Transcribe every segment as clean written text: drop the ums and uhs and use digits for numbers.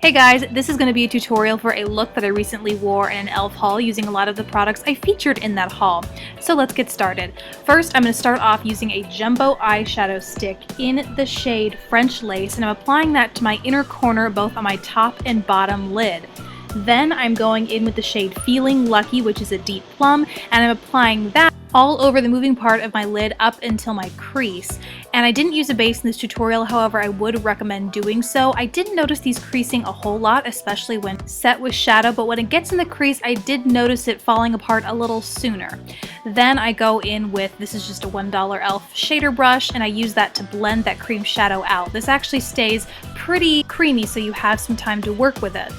Hey guys, this is going to be a tutorial for a look that I recently wore in an e.l.f. haul using a lot of the products I featured in that haul. So let's get started. First, I'm going to start off using a jumbo eyeshadow stick in the shade French Lace, and I'm applying that to my inner corner both on my top and bottom lid. Then I'm going in with the shade Feeling Lucky, which is a deep plum, and I'm applying that all over the moving part of my lid up until my crease. And I didn't use a base in this tutorial, however I would recommend doing so. I didn't notice these creasing a whole lot, especially when set with shadow, but when it gets in the crease I did notice it falling apart a little sooner. Then I go in with, this is just a $1 e.l.f. shader brush, and I use that to blend that cream shadow out. This actually stays pretty creamy, so you have some time to work with it.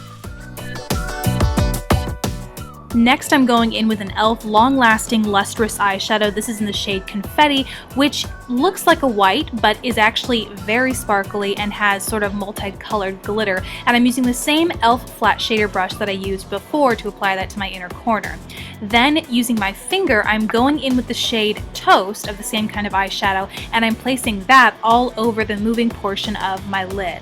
Next, I'm going in with an e.l.f. long-lasting lustrous eyeshadow. This is in the shade Confetti, which looks like a white, but is actually very sparkly and has sort of multicolored glitter. And I'm using the same e.l.f. flat shader brush that I used before to apply that to my inner corner. Then, using my finger, I'm going in with the shade Toast of the same kind of eyeshadow, and I'm placing that all over the moving portion of my lid.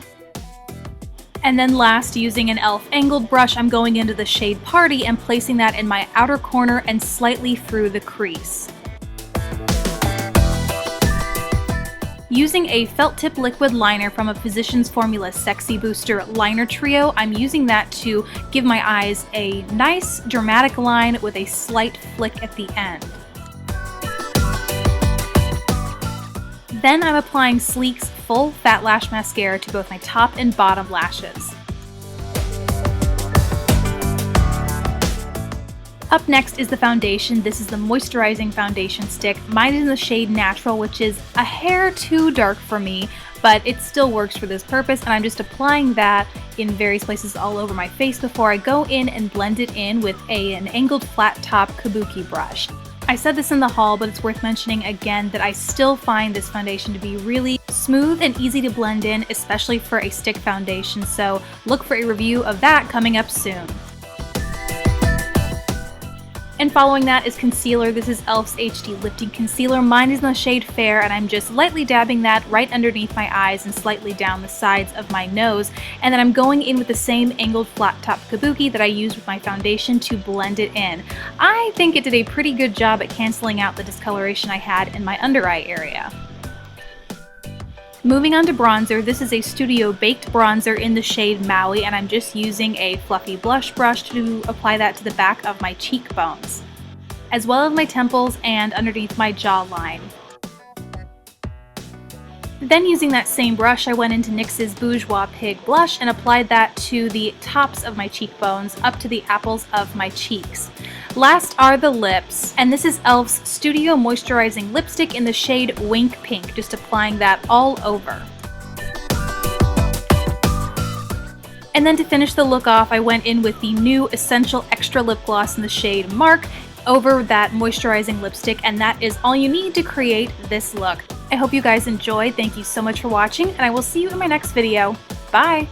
And then last, using an e.l.f. angled brush, I'm going into the shade Party and placing that in my outer corner and slightly through the crease. Using a felt tip liquid liner from a Physicians Formula Sexy Booster Liner Trio, I'm using that to give my eyes a nice dramatic line with a slight flick at the end. Then I'm applying Sleek's Full Fat Lash Mascara to both my top and bottom lashes. Up next is the foundation. This is the moisturizing foundation stick. Mine is in the shade Natural, which is a hair too dark for me, but it still works for this purpose, and I'm just applying that in various places all over my face before I go in and blend it in with an angled flat top kabuki brush. I said this in the haul, but it's worth mentioning again that I still find this foundation to be really smooth and easy to blend in, especially for a stick foundation, so look for a review of that coming up soon. And following that is concealer. This is e.l.f.'s HD Lifting Concealer. Mine is in the shade Fair, and I'm just lightly dabbing that right underneath my eyes and slightly down the sides of my nose. And then I'm going in with the same angled flat top kabuki that I used with my foundation to blend it in. I think it did a pretty good job at canceling out the discoloration I had in my under eye area. Moving on to bronzer, this is a Studio Baked bronzer in the shade Maui, and I'm just using a fluffy blush brush to apply that to the back of my cheekbones, as well as my temples and underneath my jawline. Then using that same brush, I went into NYX's Bourjois Pig blush and applied that to the tops of my cheekbones up to the apples of my cheeks. Last are the lips, and this is e.l.f.'s Studio Moisturizing Lipstick in the shade Wink Pink, just applying that all over. And then to finish the look off, I went in with the new Essential Extra Lip Gloss in the shade Mark over that moisturizing lipstick, and that is all you need to create this look. I hope you guys enjoyed. Thank you so much for watching, and I will see you in my next video. Bye!